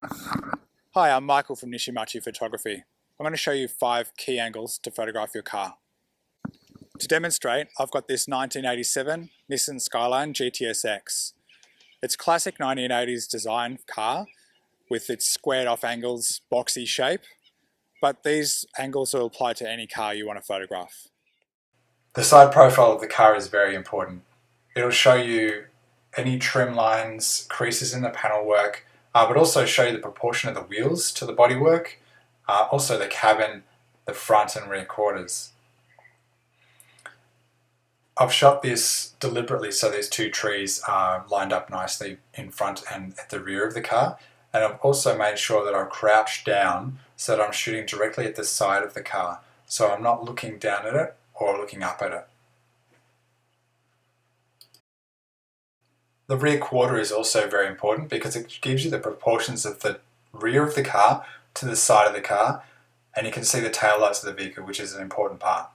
Hi, I'm Michael from Nishimachi Photography. I'm going to show you 5 key angles to photograph your car. To demonstrate, I've got this 1987 Nissan Skyline GTSX. It's classic 1980s design car with its squared off angles, boxy shape, but these angles will apply to any car you want to photograph. The side profile of the car is very important. It'll show you any trim lines, creases in the panel work, but also show you the proportion of the wheels to the bodywork, also the cabin, the front and rear quarters. I've shot this deliberately so these two trees are lined up nicely in front and at the rear of the car, and I've also made sure that I've crouched down so that I'm shooting directly at the side of the car, so I'm not looking down at it or looking up at it. The rear quarter is also very important because it gives you the proportions of the rear of the car to the side of the car, and you can see the taillights of the vehicle, which is an important part.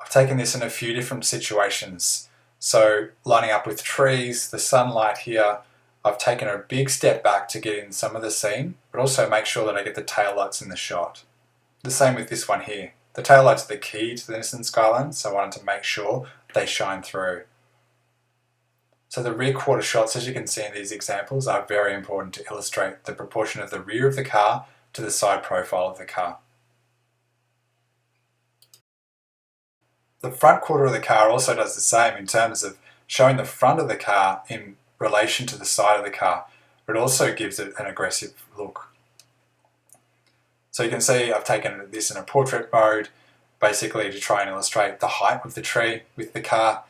I've taken this in a few different situations. So lining up with trees, the sunlight here, I've taken a big step back to get in some of the scene, but also make sure that I get the taillights in the shot. The same with this one here. The taillights are the key to the Nissan Skyline, so I wanted to make sure they shine through. So the rear quarter shots, as you can see in these examples, are very important to illustrate the proportion of the rear of the car to the side profile of the car. The front quarter of the car also does the same in terms of showing the front of the car in relation to the side of the car. It also gives it an aggressive look. So you can see I've taken this in a portrait mode, basically to try and illustrate the height of the tree with the car.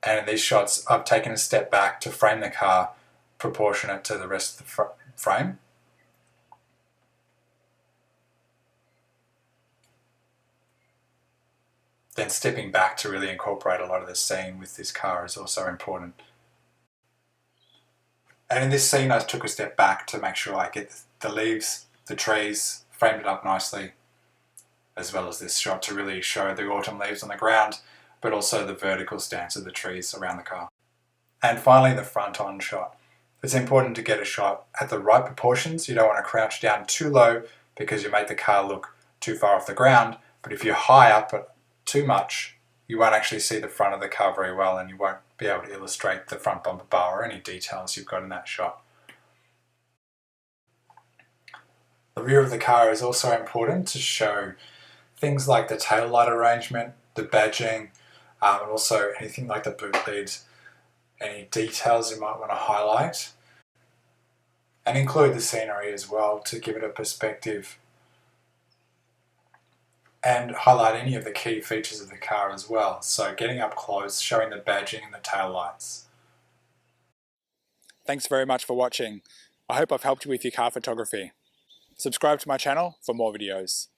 And in these shots, I've taken a step back to frame the car proportionate to the rest of the frame. Then stepping back to really incorporate a lot of the scene with this car is also important. And in this scene, I took a step back to make sure I get the leaves, the trees, framed it up nicely, as well as this shot to really show the autumn leaves on the ground, but also the vertical stance of the trees around the car. And finally, the front-on shot. It's important to get a shot at the right proportions. You don't want to crouch down too low because you make the car look too far off the ground, but if you're high up too much, you won't actually see the front of the car very well, and you won't be able to illustrate the front bumper bar or any details you've got in that shot. The rear of the car is also important to show things like the tail light arrangement, the badging, and also anything like the boot lids, any details you might want to highlight, and include the scenery as well to give it a perspective, and highlight any of the key features of the car as well. So getting up close, showing the badging and the tail lights. Thanks very much for watching. I hope I've helped you with your car photography. Subscribe to my channel for more videos.